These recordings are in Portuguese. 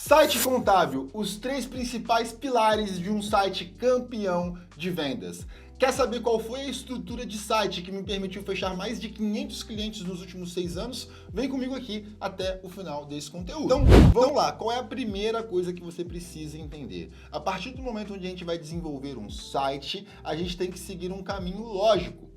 Site contábil, os 3 principais pilares de um site campeão de vendas. Quer saber qual foi a estrutura de site que me permitiu fechar mais de 500 clientes nos últimos 6 anos? Vem comigo aqui até o final desse conteúdo. Então, vamos lá. Qual é a primeira coisa que você precisa entender? A partir do momento onde a gente vai desenvolver um site, a gente tem que seguir um caminho lógico.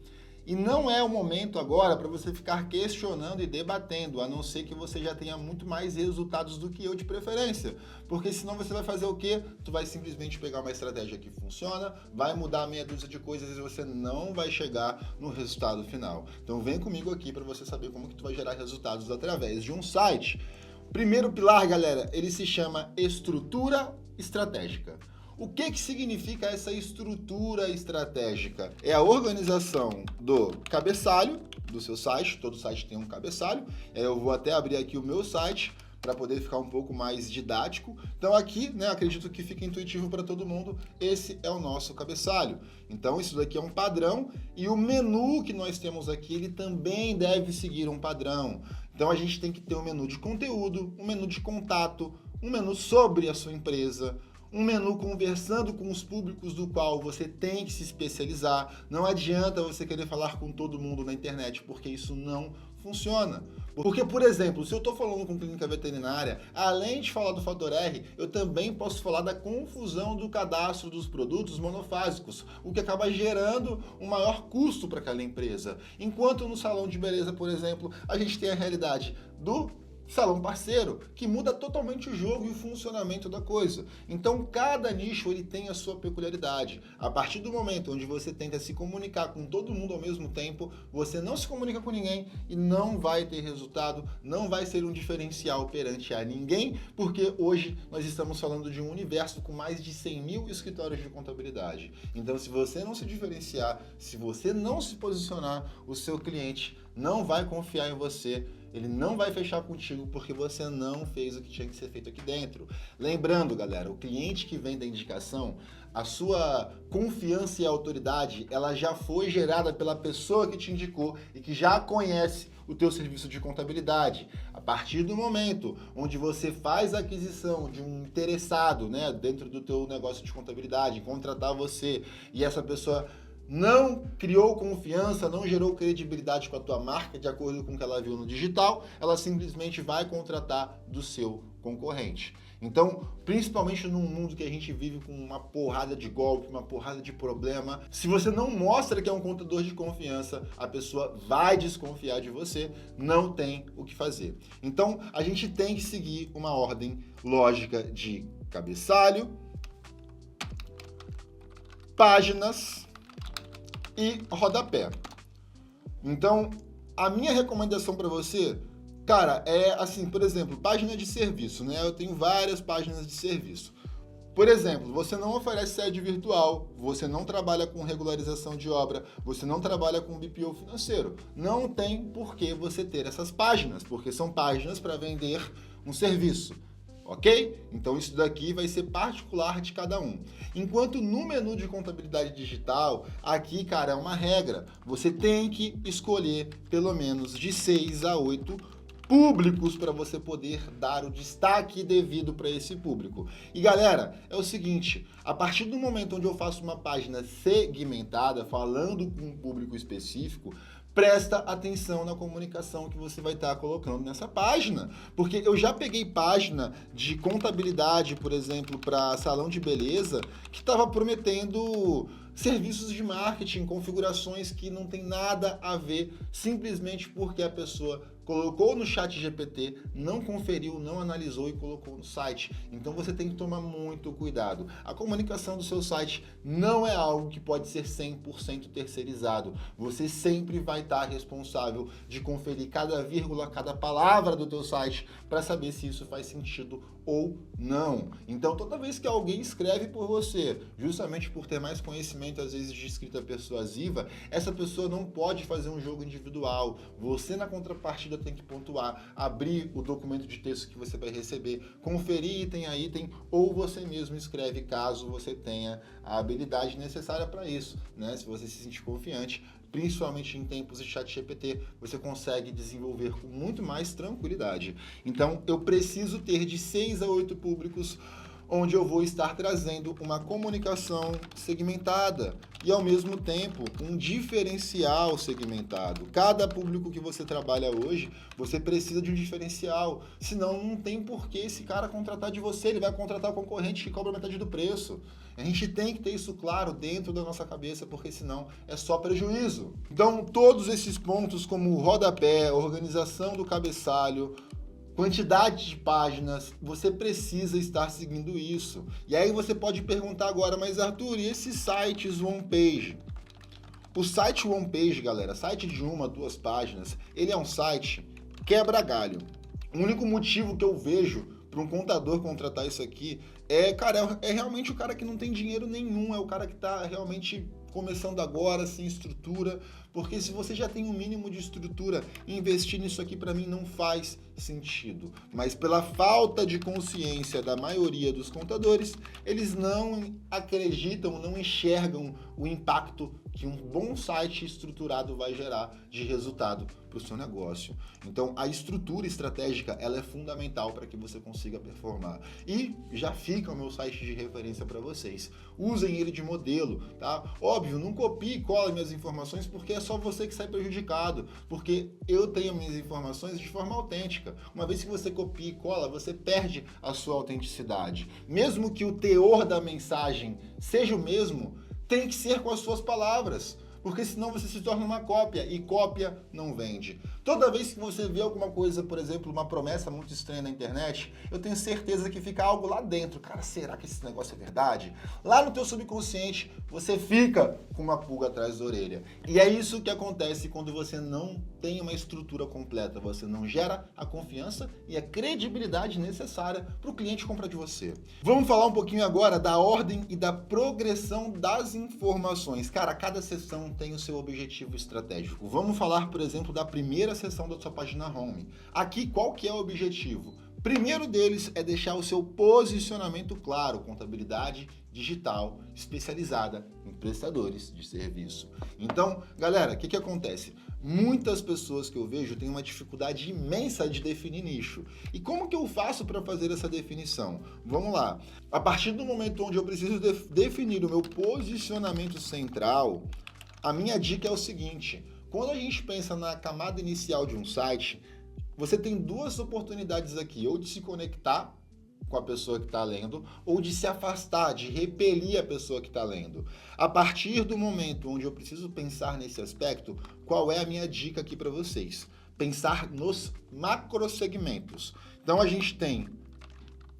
E não é o momento agora para você ficar questionando e debatendo, a não ser que você já tenha muito mais resultados do que eu de preferência. Porque senão você vai fazer o quê? Tu vai simplesmente pegar uma estratégia que funciona, vai mudar meia dúzia de coisas e você não vai chegar no resultado final. Então vem comigo aqui para você saber como que tu vai gerar resultados através de um site. Primeiro pilar, galera, ele se chama estrutura estratégica. O que significa essa estrutura estratégica? É a organização do cabeçalho do seu site, todo site tem um cabeçalho. Eu vou até abrir aqui o meu site para poder ficar um pouco mais didático. Então aqui, acredito que fica intuitivo para todo mundo, esse é o nosso cabeçalho. Então isso daqui é um padrão e o menu que nós temos aqui, ele também deve seguir um padrão. Então a gente tem que ter um menu de conteúdo, um menu de contato, um menu sobre a sua empresa, um menu conversando com os públicos do qual você tem que se especializar. Não adianta você querer falar com todo mundo na internet, porque isso não funciona. Porque, por exemplo, se eu estou falando com clínica veterinária, além de falar do fator R, eu também posso falar da confusão do cadastro dos produtos monofásicos, o que acaba gerando um maior custo para aquela empresa. Enquanto no salão de beleza, por exemplo, a gente tem a realidade do salão parceiro, que muda totalmente o jogo e o funcionamento da coisa. Então, cada nicho ele tem a sua peculiaridade. A partir do momento onde você tenta se comunicar com todo mundo ao mesmo tempo, você não se comunica com ninguém e não vai ter resultado, não vai ser um diferencial perante a ninguém, porque hoje nós estamos falando de um universo com mais de 100 mil escritórios de contabilidade. Então, se você não se diferenciar, se você não se posicionar, o seu cliente não vai confiar em você, ele não vai fechar contigo porque você não fez o que tinha que ser feito aqui dentro. Lembrando, galera, o cliente que vem da indicação, a sua confiança e autoridade, ela já foi gerada pela pessoa que te indicou e que já conhece o teu serviço de contabilidade. A partir do momento onde você faz a aquisição de um interessado, dentro do teu negócio de contabilidade, contratar você e essa pessoa não criou confiança, não gerou credibilidade com a tua marca de acordo com o que ela viu no digital, ela simplesmente vai contratar do seu concorrente. Então, principalmente num mundo que a gente vive com uma porrada de golpe, uma porrada de problema, se você não mostra que é um contador de confiança, a pessoa vai desconfiar de você, não tem o que fazer. Então, a gente tem que seguir uma ordem lógica de cabeçalho, páginas e rodapé. Então, a minha recomendação para você, cara, é assim, por exemplo, página de serviço, Eu tenho várias páginas de serviço. Por exemplo, você não oferece sede virtual, você não trabalha com regularização de obra, você não trabalha com BPO financeiro. Não tem por que você ter essas páginas, porque são páginas para vender um serviço. Ok? Então isso daqui vai ser particular de cada um. Enquanto no menu de contabilidade digital, aqui, cara, é uma regra. Você tem que escolher pelo menos de 6 a 8 públicos para você poder dar o destaque devido para esse público. E galera, é o seguinte, a partir do momento onde eu faço uma página segmentada, falando com um público específico, presta atenção na comunicação que você vai estar colocando nessa página, porque eu já peguei página de contabilidade, por exemplo, para salão de beleza, que estava prometendo serviços de marketing, configurações que não tem nada a ver, simplesmente porque a pessoa colocou no chat GPT, não conferiu, não analisou e colocou no site. Então você tem que tomar muito cuidado. A comunicação do seu site não é algo que pode ser 100% terceirizado. Você sempre vai estar responsável de conferir cada vírgula, cada palavra do teu site para saber se isso faz sentido ou não. Então toda vez que alguém escreve por você, justamente por ter mais conhecimento às vezes de escrita persuasiva, essa pessoa não pode fazer um jogo individual. Você na contrapartida tem que pontuar, abrir o documento de texto que você vai receber, conferir item a item, ou você mesmo escreve caso você tenha a habilidade necessária para isso, Se você se sentir confiante, principalmente em tempos de ChatGPT, você consegue desenvolver com muito mais tranquilidade. Então, eu preciso ter de 6 a 8 públicos onde eu vou estar trazendo uma comunicação segmentada e, ao mesmo tempo, um diferencial segmentado. Cada público que você trabalha hoje, você precisa de um diferencial, senão não tem por que esse cara contratar de você, ele vai contratar o concorrente que cobra metade do preço. A gente tem que ter isso claro dentro da nossa cabeça, porque senão é só prejuízo. Então, todos esses pontos, como o rodapé, organização do cabeçalho, quantidade de páginas, você precisa estar seguindo isso. E aí você pode perguntar agora, mas Arthur, e esses sites one-page? O site one-page, galera, site de 1 a 2 páginas, ele é um site quebra-galho. O único motivo que eu vejo para um contador contratar isso aqui é realmente o cara que não tem dinheiro nenhum, é o cara que está realmente começando agora, sem estrutura, porque se você já tem um mínimo de estrutura, investir nisso aqui para mim não faz sentido. Mas pela falta de consciência da maioria dos contadores, eles não acreditam, não enxergam o impacto que um bom site estruturado vai gerar de resultado para o seu negócio. Então, a estrutura estratégica, ela é fundamental para que você consiga performar. E já fica o meu site de referência para vocês. Usem ele de modelo, tá? Óbvio, não copie e cola minhas informações, porque é só você que sai prejudicado, porque eu tenho minhas informações de forma autêntica. Uma vez que você copia e cola, você perde a sua autenticidade. Mesmo que o teor da mensagem seja o mesmo, tem que ser com as suas palavras, porque senão você se torna uma cópia, e cópia não vende. Toda vez que você vê alguma coisa, por exemplo, uma promessa muito estranha na internet, eu tenho certeza que fica algo lá dentro. Cara, será que esse negócio é verdade? Lá no teu subconsciente, você fica com uma pulga atrás da orelha. E é isso que acontece quando você não tem uma estrutura completa. Você não gera a confiança e a credibilidade necessária para o cliente comprar de você. Vamos falar um pouquinho agora da ordem e da progressão das informações. Cara, cada sessão tem o seu objetivo estratégico. Vamos falar, por exemplo, da primeira seção da sua página home. Aqui, qual que é o objetivo? Primeiro deles é deixar o seu posicionamento claro, contabilidade digital especializada em prestadores de serviço. Então, galera, o que acontece? Muitas pessoas que eu vejo têm uma dificuldade imensa de definir nicho. E como que eu faço para fazer essa definição? Vamos lá. A partir do momento onde eu preciso definir o meu posicionamento central, a minha dica é o seguinte: quando a gente pensa na camada inicial de um site, você tem duas oportunidades aqui, ou de se conectar com a pessoa que está lendo, ou de se afastar, de repelir a pessoa que está lendo. A partir do momento onde eu preciso pensar nesse aspecto, qual é a minha dica aqui para vocês? Pensar nos macrosegmentos. Então a gente tem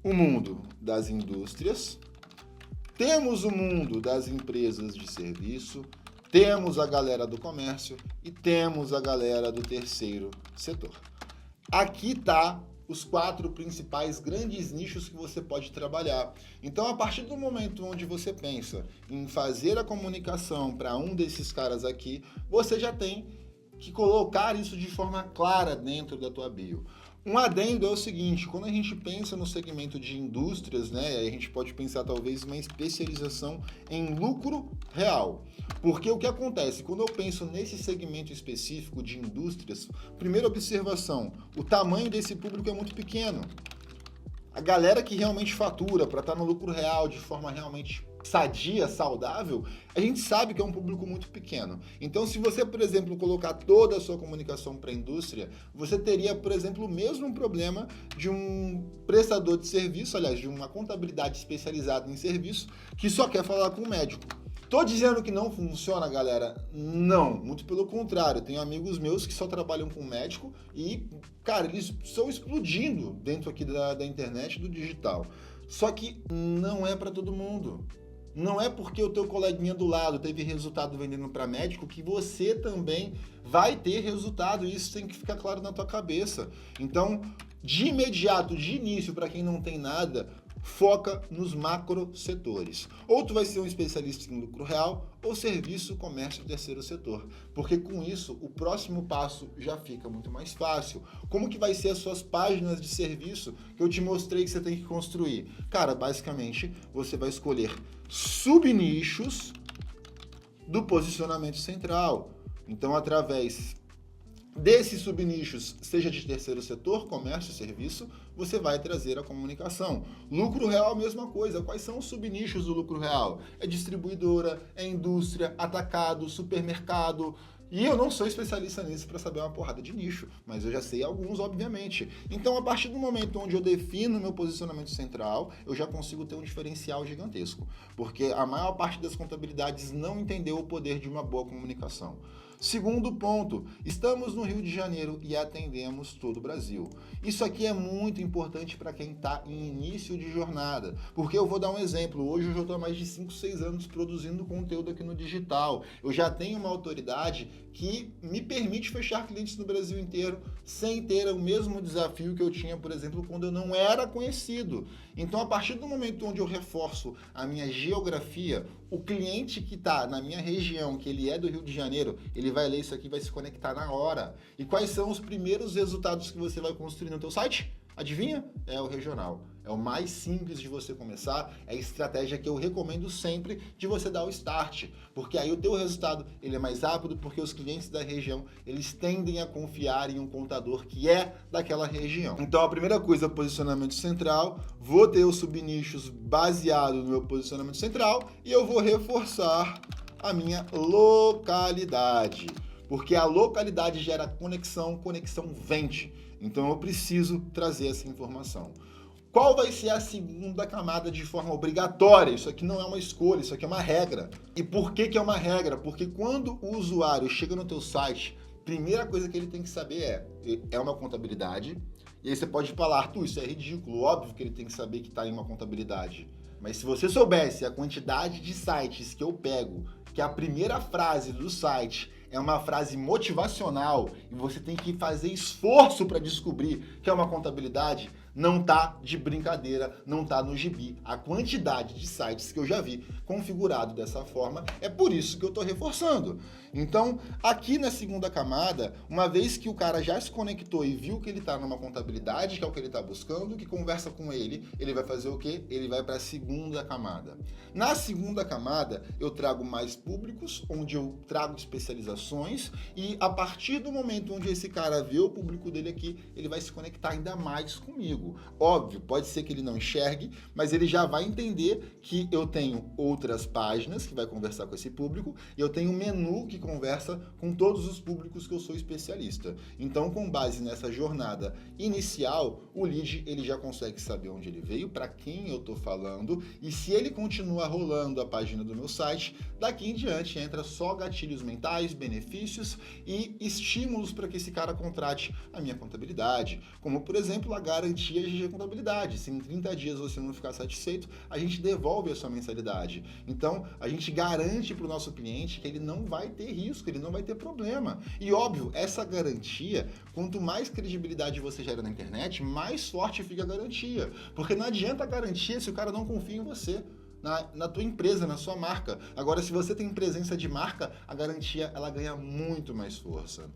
o mundo das indústrias, temos o mundo das empresas de serviço, temos a galera do comércio e temos a galera do terceiro setor. Aqui tá os 4 principais grandes nichos que você pode trabalhar. Então, a partir do momento onde você pensa em fazer a comunicação para um desses caras aqui, você já tem que colocar isso de forma clara dentro da tua bio. Um adendo é o seguinte: quando a gente pensa no segmento de indústrias, né, a gente pode pensar talvez uma especialização em lucro real. Porque o que acontece? Quando eu penso nesse segmento específico de indústrias, primeira observação, o tamanho desse público é muito pequeno. A galera que realmente fatura para estar no lucro real de forma realmente sadia, saudável, a gente sabe que é um público muito pequeno. Então, se você, por exemplo, colocar toda a sua comunicação para a indústria, você teria, por exemplo, o mesmo problema de um prestador de serviço, aliás, de uma contabilidade especializada em serviço, que só quer falar com o médico. Tô dizendo que não funciona, galera? Não, muito pelo contrário. Tenho amigos meus que só trabalham com médico e, cara, eles estão explodindo dentro aqui da internet, do digital. Só que não é para todo mundo. Não é porque o teu coleguinha do lado teve resultado vendendo para médico que você também vai ter resultado. Isso tem que ficar claro na tua cabeça. Então, de imediato, de início, para quem não tem nada, foca nos macro setores. Ou tu vai ser um especialista em lucro real, ou serviço, comércio e terceiro setor. Porque com isso, o próximo passo já fica muito mais fácil. Como que vai ser as suas páginas de serviço que eu te mostrei que você tem que construir? Cara, basicamente, você vai escolher subnichos do posicionamento central. Então, através desses subnichos, seja de terceiro setor, comércio, serviço, você vai trazer a comunicação. Lucro real, a mesma coisa. Quais são os subnichos do lucro real? É distribuidora, é indústria, atacado, supermercado. E eu não sou especialista nisso para saber uma porrada de nicho, mas eu já sei alguns, obviamente. Então, a partir do momento onde eu defino meu posicionamento central, eu já consigo ter um diferencial gigantesco, porque a maior parte das contabilidades não entendeu o poder de uma boa comunicação. Segundo ponto, estamos no Rio de Janeiro e atendemos todo o Brasil. Isso aqui é muito importante para quem está em início de jornada, porque eu vou dar um exemplo. Hoje eu já estou há mais de 5, 6 anos produzindo conteúdo aqui no digital. Eu já tenho uma autoridade que me permite fechar clientes no Brasil inteiro sem ter o mesmo desafio que eu tinha, por exemplo, quando eu não era conhecido. Então, a partir do momento onde eu reforço a minha geografia, o cliente que está na minha região, que ele é do Rio de Janeiro, ele vai ler isso aqui e vai se conectar na hora. E quais são os primeiros resultados que você vai construir no teu site? Adivinha? É o regional. É o mais simples de você começar, é a estratégia que eu recomendo sempre de você dar o start, porque aí o teu resultado ele é mais rápido, porque os clientes da região, eles tendem a confiar em um contador que é daquela região. Então a primeira coisa, posicionamento central, vou ter os subnichos baseado no meu posicionamento central e eu vou reforçar a minha localidade, porque a localidade gera conexão, conexão vende. Então eu preciso trazer essa informação. Qual vai ser a segunda camada de forma obrigatória? Isso aqui não é uma escolha, isso aqui é uma regra. E por que é uma regra? Porque quando o usuário chega no teu site, primeira coisa que ele tem que saber é uma contabilidade. E aí você pode falar, Arthur, isso é ridículo, óbvio que ele tem que saber que está em uma contabilidade. Mas se você soubesse a quantidade de sites que eu pego, que a primeira frase do site é uma frase motivacional e você tem que fazer esforço para descobrir que é uma contabilidade, não tá de brincadeira, não tá no gibi. A quantidade de sites que eu já vi configurado dessa forma, é por isso que eu estou reforçando. Então, aqui na segunda camada, uma vez que o cara já se conectou e viu que ele está numa contabilidade, que é o que ele está buscando, que conversa com ele, ele vai fazer o quê? Ele vai para a segunda camada. Na segunda camada, eu trago mais públicos, onde eu trago especializações, e a partir do momento onde esse cara vê o público dele aqui, ele vai se conectar ainda mais comigo. Óbvio, pode ser que ele não enxergue, mas ele já vai entender que eu tenho outras páginas que vai conversar com esse público e eu tenho um menu que conversa com todos os públicos que eu sou especialista. Então, com base nessa jornada inicial, o lead ele já consegue saber onde ele veio, para quem eu estou falando, e se ele continua rolando a página do meu site, daqui em diante entra só gatilhos mentais, benefícios e estímulos para que esse cara contrate a minha contabilidade, como por exemplo a garantia GG Contabilidade. Se em 30 dias você não ficar satisfeito, a gente devolve a sua mensalidade. Então, a gente garante para o nosso cliente que ele não vai ter risco, ele não vai ter problema. E óbvio, essa garantia, quanto mais credibilidade você gera na internet, mais forte fica a garantia. Porque não adianta a garantia se o cara não confia em você. Na tua empresa, na sua marca. Agora, se você tem presença de marca, a garantia ela ganha muito mais força.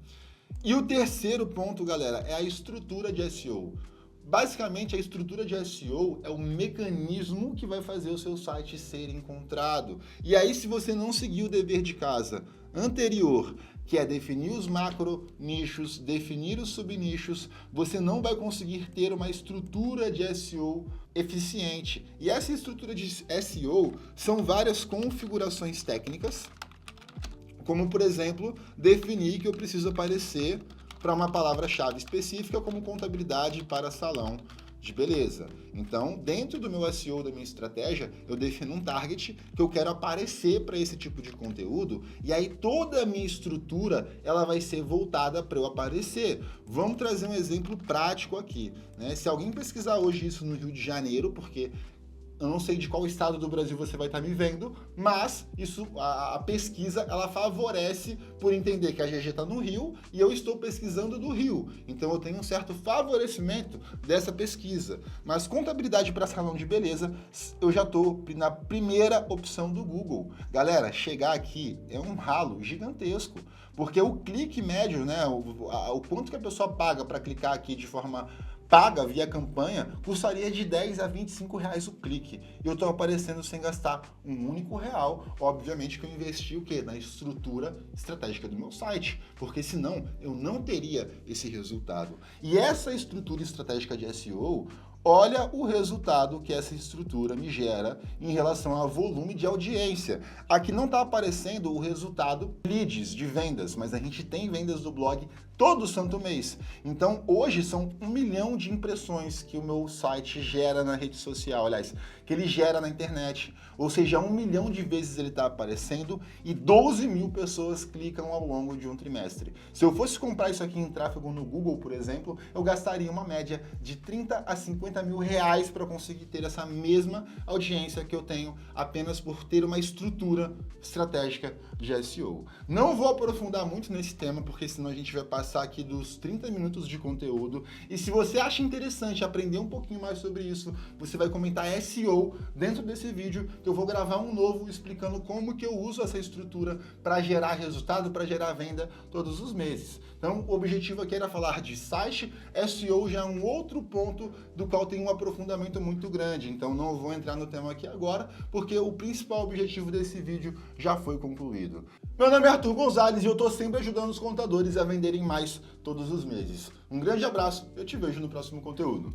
E o terceiro ponto, galera, é a estrutura de SEO. Basicamente, a estrutura de SEO é o mecanismo que vai fazer o seu site ser encontrado. E aí, se você não seguir o dever de casa anterior, que é definir os macro nichos, definir os subnichos, você não vai conseguir ter uma estrutura de SEO eficiente. E essa estrutura de SEO são várias configurações técnicas, como, por exemplo, definir que eu preciso aparecer para uma palavra-chave específica, como contabilidade para salão de beleza. Então, dentro do meu SEO, da minha estratégia, eu defino um target que eu quero aparecer para esse tipo de conteúdo, e aí toda a minha estrutura ela vai ser voltada para eu aparecer. Vamos trazer um exemplo prático aqui, né? Se alguém pesquisar hoje isso no Rio de Janeiro, porque eu não sei de qual estado do Brasil você vai estar me vendo, mas isso, a pesquisa, ela favorece por entender que a GG está no Rio e eu estou pesquisando do Rio. Então eu tenho um certo favorecimento dessa pesquisa. Mas contabilidade para salão de beleza, eu já estou na primeira opção do Google. Galera, chegar aqui é um ralo gigantesco, porque o clique médio, né, o quanto que a pessoa paga para clicar aqui de forma paga via campanha custaria de 10 a 25 reais o clique. E eu estou aparecendo sem gastar um único real. Obviamente que eu investi o quê? Na estrutura estratégica do meu site, porque senão eu não teria esse resultado. E essa estrutura estratégica de SEO, olha o resultado que essa estrutura me gera em relação ao volume de audiência. Aqui não está aparecendo o resultado leads de vendas, mas a gente tem vendas do blog todo santo mês. Então, hoje são 1 milhão de impressões que o meu site gera na rede social, aliás, que ele gera na internet. Ou seja, 1 milhão de vezes ele está aparecendo e 12 mil pessoas clicam ao longo de um trimestre. Se eu fosse comprar isso aqui em tráfego no Google, por exemplo, eu gastaria uma média de 30 a 50 mil reais para conseguir ter essa mesma audiência que eu tenho apenas por ter uma estrutura estratégica de SEO. Não vou aprofundar muito nesse tema, porque senão a gente vai passar aqui dos 30 minutos de conteúdo. E se você acha interessante aprender um pouquinho mais sobre isso, você vai comentar SEO dentro desse vídeo, que eu vou gravar um novo explicando como que eu uso essa estrutura para gerar resultado, para gerar venda todos os meses. Então, o objetivo aqui era falar de site, SEO já é um outro ponto do qual tem um aprofundamento muito grande. Então, não vou entrar no tema aqui agora, porque o principal objetivo desse vídeo já foi concluído. Meu nome é Arthur Gonzalez e eu estou sempre ajudando os contadores a venderem mais todos os meses. Um grande abraço, eu te vejo no próximo conteúdo.